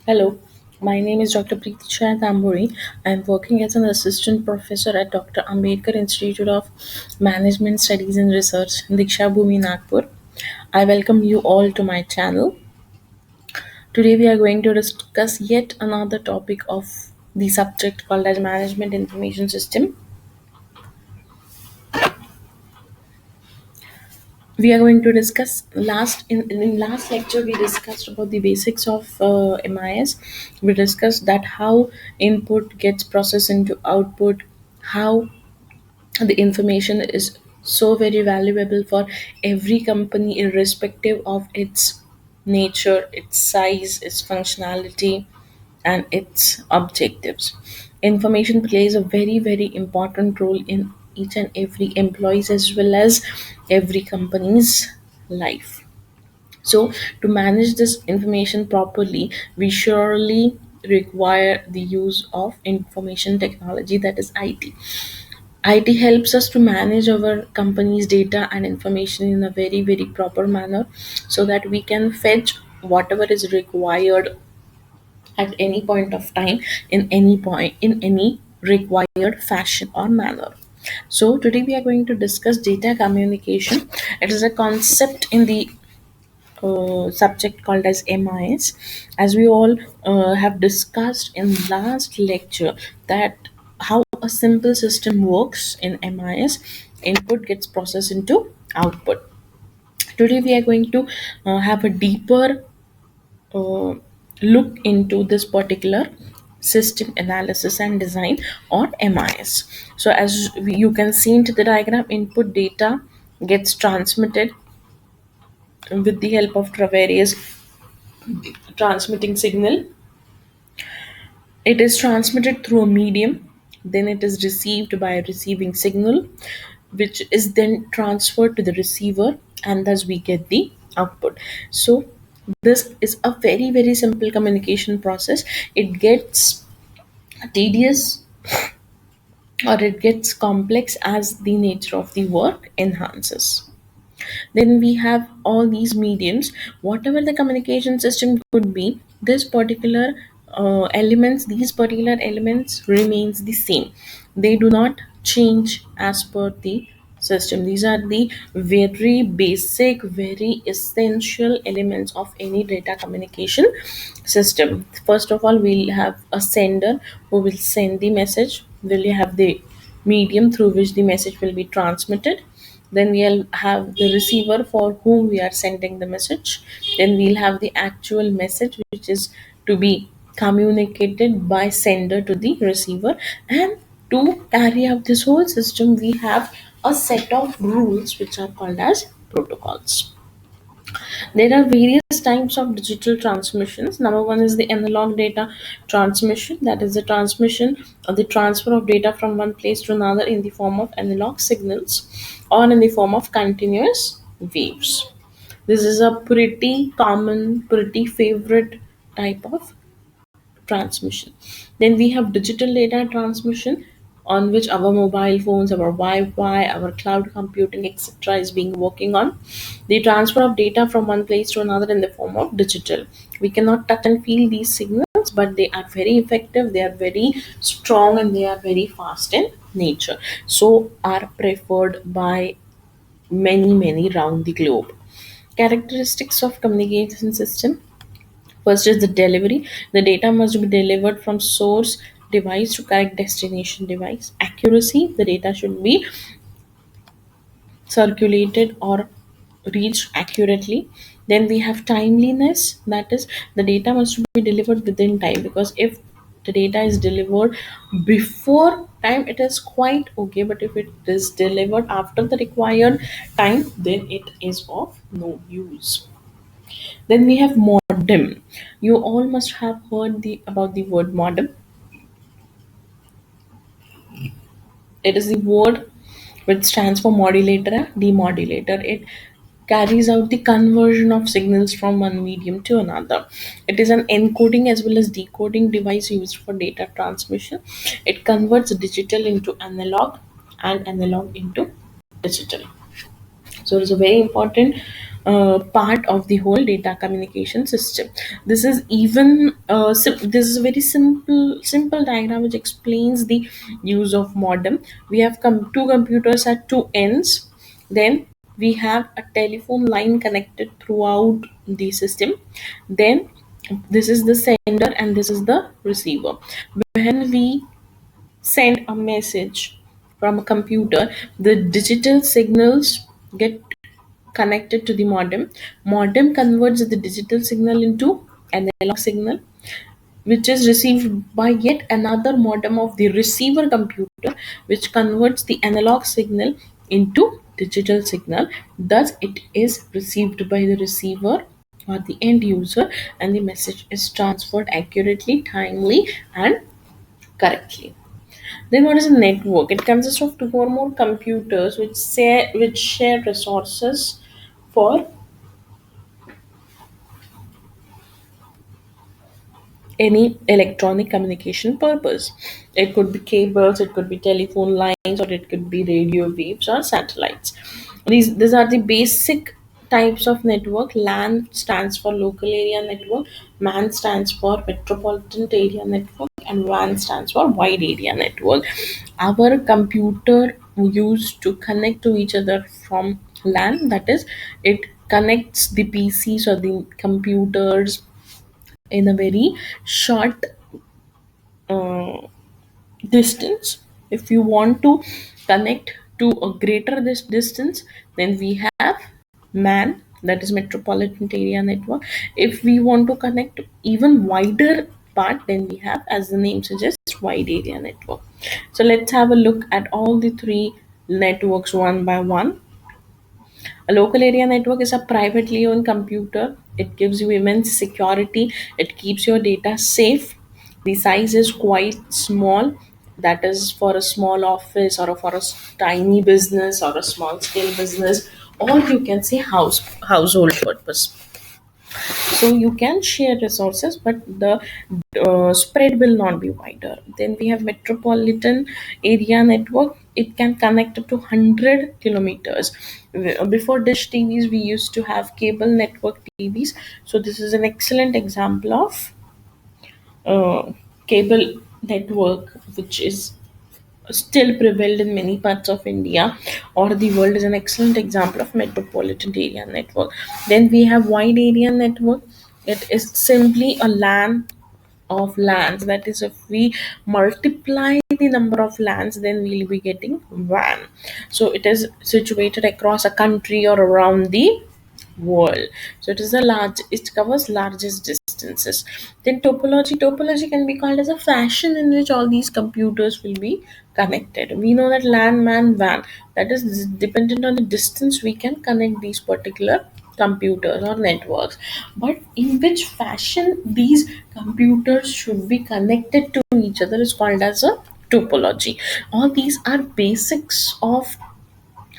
Hello, my name is Dr. Pritichhaya Tamboli. I am working as an assistant professor at Dr. Ambedkar Institute of Management Studies and Research, Diksha Bhumi, Nagpur. I welcome you all to my channel. Today we are going to discuss yet another topic of the subject called as Management Information System. We are going to discuss in last lecture we discussed about the basics of MIS. We discussed that how input gets processed into output, how the information is so very valuable for every company irrespective of its nature, its size, its functionality, and its objectives. Information plays a very important role in each and every employee's as well as every company's life. So, to manage this information properly, we surely require the use of information technology, that is IT. IT helps us to manage our company's data and information in a very proper manner so that we can fetch whatever is required at any point of time in any required fashion or manner. So today we are going to discuss data communication. It is a concept in the subject called as MIS. As we all have discussed in last lecture that how a simple system works in MIS, input gets processed into output. Today we are going to have a deeper uh, look into this particular system analysis and design or MIS. So as you can see into the diagram, input data gets transmitted with the help of various transmitting signal. It is transmitted through a medium, then it is received by a receiving signal, which is then transferred to the receiver, and thus we get the output. So, this is a very simple communication process. It gets tedious or it gets complex as the nature of the work enhances. Then we have all these mediums, whatever the communication system could be, this particular these particular elements remains the same. They do not change as per the system. These are the very basic, very essential elements of any data communication system. First of all, we'll have a sender who will send the message. We'll have the medium through which the message will be transmitted. Then we'll have the receiver for whom we are sending the message. Then we'll have the actual message which is to be communicated by sender to the receiver. And to carry out this whole system, we have a set of rules which are called as protocols. There are various types of digital transmissions. Number one is the analog data transmission, that is the transmission or the transfer of data from one place to another in the form of analog signals or in the form of continuous waves. This is a pretty common, pretty favorite type of transmission. Then we have digital data transmission, on which our mobile phones, our Wi-Fi, our cloud computing, etc. is being working on. The transfer of data from one place to another in the form of digital. We cannot touch and feel these signals, but they are very effective, they are very strong, and they are very fast in nature. So are preferred by many round the globe. Characteristics of communication system. First is the delivery. The data must be delivered from source device to correct destination device. Accuracy. The data should be circulated or reached accurately. Then we have timeliness. That is, the data must be delivered within time, because if the data is delivered before time, it is quite okay, but if it is delivered after the required time, then it is of no use. Then we have modem. You all must have heard about the word modem. It is the word which stands for modulator and demodulator. It carries out the conversion of signals from one medium to another. It is an encoding as well as decoding device used for data transmission. It converts digital into analog and analog into digital. So it is a very important part of the whole data communication system. This is even this is a very simple diagram which explains the use of modem. We have two computers at two ends. Then we have a telephone line connected throughout the system. Then this is the sender and this is the receiver. When we send a message from a computer, the digital signals get connected to the modem. Modem converts the digital signal into analog signal, which is received by yet another modem of the receiver computer, which converts the analog signal into digital signal. Thus, it is received by the receiver or the end user, and the message is transferred accurately, timely, and correctly. Then what is a network? It consists of two or more computers which share resources for any electronic communication purpose. It could be cables, it could be telephone lines, or it could be radio waves or satellites. These are the basic types of network. LAN stands for local area network, MAN stands for metropolitan area network, and WAN stands for wide area network. Our computer used to connect to each other from LAN, that is, it connects the PCs or the computers in a very short uh, distance. If you want to connect to a greater this distance, then we have MAN, that is metropolitan area network. If we want to connect to even wider part, then we have, as the name suggests, wide area network. So let's have a look at all the three networks one by one. A local area network is a privately owned computer. It gives you immense security. It keeps your data safe. The size is quite small. That is for a small office or for a tiny business or a small scale business, or you can say household purpose. So you can share resources, but the spread will not be wider. Then we have metropolitan area network. It can connect up to 100 kilometers. Before dish TVs, we used to have cable network TVs. So this is an excellent example of uh, cable network, which is still prevailed in many parts of India or the world, is an excellent example of metropolitan area network. Then we have wide area network. It is simply a LAN of lands. That is, if we multiply the number of lands, then we'll be getting WAN. So it is situated across a country or around the world. So it is a large, it covers largest distances. Then topology can be called as a fashion in which all these computers will be connected. We know that LAN, MAN, WAN, that is dependent on the distance we can connect these particular computers or networks. But in which fashion these computers should be connected to each other is called as a topology. All these are basics of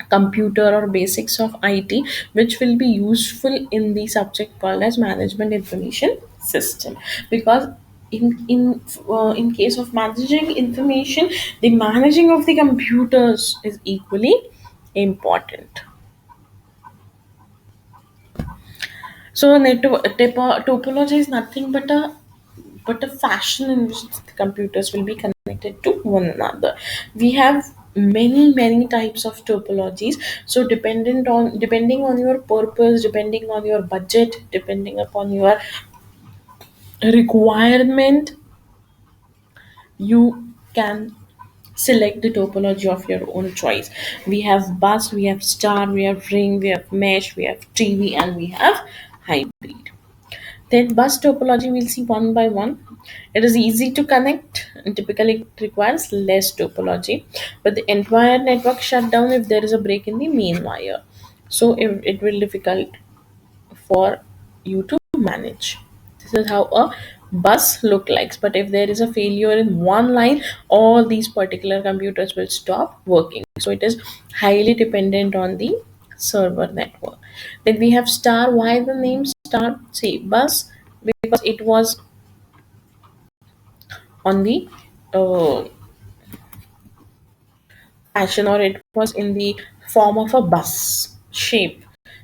computer or basics of IT, which will be useful in the subject called as management information system. Because in case of managing information, the managing of the computers is equally important. So topology is nothing but a fashion in which the computers will be connected to one another. We have many types of topologies. So depending on your purpose, depending on your budget, depending upon your requirement, you can select the topology of your own choice. We have bus, we have star, we have ring, we have mesh, we have TV, and we have hybrid. Then bus topology we'll see one by one. It is easy to connect and typically it requires less topology, but the entire network shut down if there is a break in the main wire. So it will difficult for you to manage. This is how a bus look like. But if there is a failure in one line, all these particular computers will stop working. So it is highly dependent on the server network. Then we have star. Why the name star? See, bus, because it was on the uh, fashion, or it was in the form of a bus shape.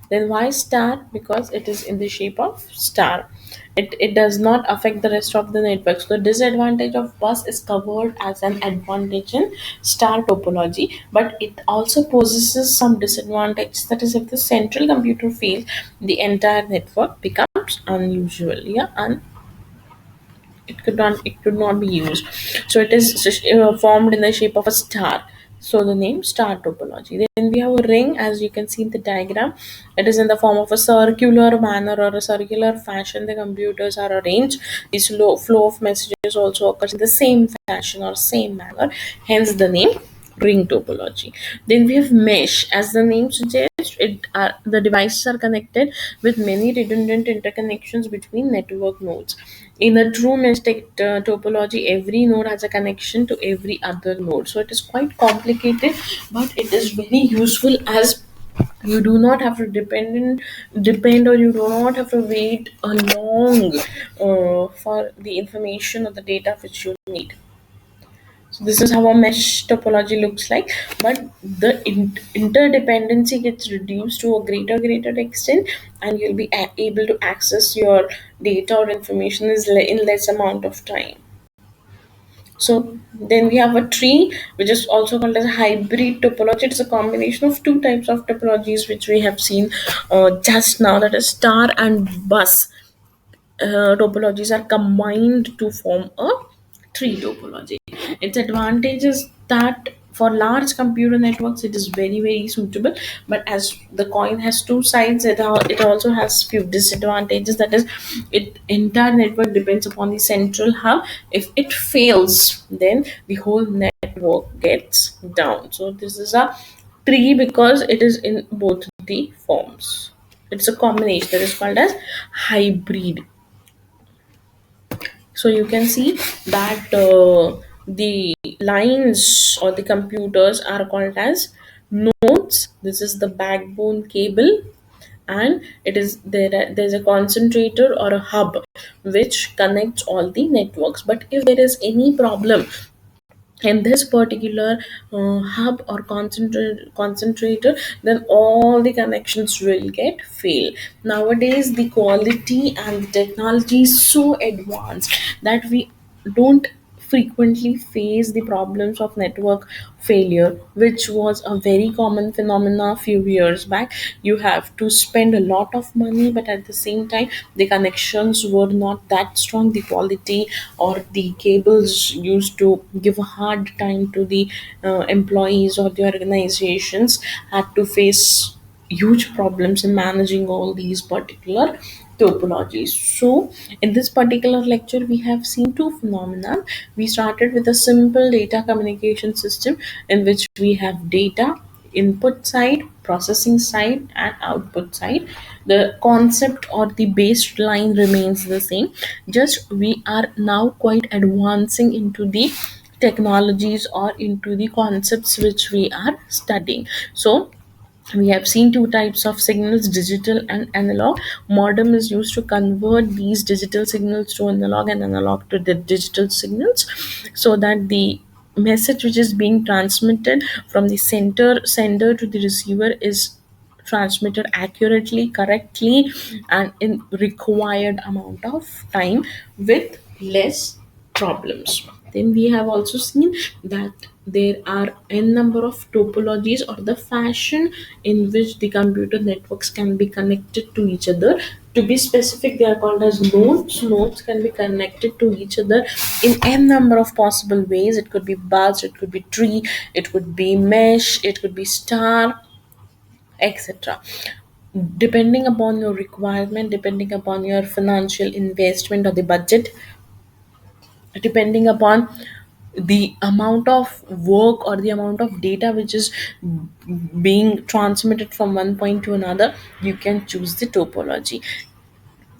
Then why star? Because it is in the shape of star. It does not affect the rest of the network. So the disadvantage of bus is covered as an advantage in star topology, but it also possesses some disadvantages. That is, if the central computer fails, the entire network becomes unusual. Yeah, it could not be used. So it is formed in the shape of a star, so the name star topology. Then we have a ring, as you can see in the diagram. It is in the form of a circular manner or a circular fashion. The computers are arranged. This flow of messages also occurs in the same fashion or same manner, hence the name ring topology. Then we have mesh. As the name suggests, the devices are connected with many redundant interconnections between network nodes. In a true mesh topology, every node has a connection to every other node. So it is quite complicated, but it is very useful, as you do not have to depend, or you do not have to wait a long for the information or the data which you need. So this is how a mesh topology looks like, but the interdependency gets reduced to a greater extent, and you'll be able to access your data or information in less amount of time. So then we have a tree, which is also called as a hybrid topology. It's a combination of two types of topologies which we have seen just now, that is star and bus topologies are combined to form a tree topology. Its advantage is that for large computer networks it is very suitable, but as the coin has two sides, it also has few disadvantages. That is, it entire network depends upon the central hub. If it fails, then the whole network gets down. So this is a tree because it is in both the forms. It's a combination that is called as hybrid. So you can see that the lines or the computers are called as nodes. This is the backbone cable, and it is there's a concentrator or a hub which connects all the networks. But if there is any problem in this particular hub or concentrator, then all the connections will get fail. Nowadays the quality and the technology is so advanced that we don't frequently face the problems of network failure, which was a very common phenomena a few years back. You have to spend a lot of money, but at the same time the connections were not that strong. The quality or the cables used to give a hard time to the employees, or the organizations had to face huge problems in managing all these particular topologies. So, in this particular lecture, we have seen two phenomena. We started with a simple data communication system in which we have data input side, processing side, and output side. The concept or the baseline remains the same, just we are now quite advancing into the technologies or into the concepts which we are studying. So we have seen two types of signals, digital and analog. Modem is used to convert these digital signals to analog and analog to the digital signals, so that the message which is being transmitted from the sender to the receiver is transmitted accurately, correctly, and in required amount of time with less problems. Then we have also seen that there are n number of topologies, or the fashion in which the computer networks can be connected to each other. To be specific, they are called as nodes. Nodes can be connected to each other in n number of possible ways. It could be bus, it could be tree, it could be mesh, it could be star, etc. Depending upon your requirement, depending upon your financial investment or the budget, depending upon the amount of work or the amount of data which is being transmitted from one point to another, you can choose the topology.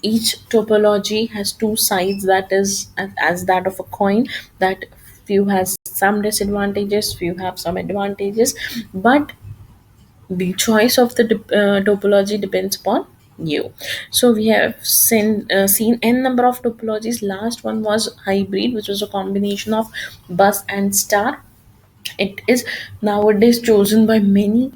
Each topology has two sides, that is as that of a coin, that few has some disadvantages, few have some advantages, but the choice of the topology depends upon you. So we have seen n number of topologies. Last one was hybrid, which was a combination of bus and star. It is nowadays chosen by many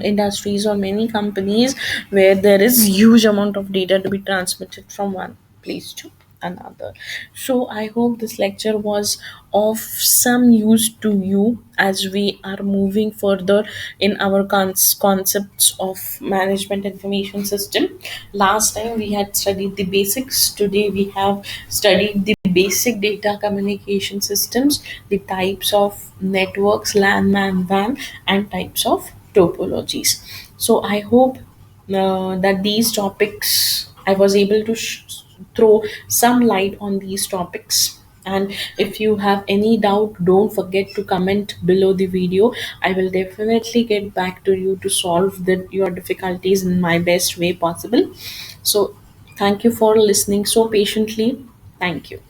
industries or many companies where there is huge amount of data to be transmitted from one place to another. So I hope this lecture was of some use to you as we are moving further in our concepts of management information system. Last time we had studied the basics, today we have studied the basic data communication systems, the types of networks, LAN, MAN, WAN, and types of topologies. So I hope that these topics I was able to throw some light on these topics. And if you have any doubt, don't forget to comment below the video. I will definitely get back to you to solve your difficulties in my best way possible. So thank you for listening so patiently. Thank you.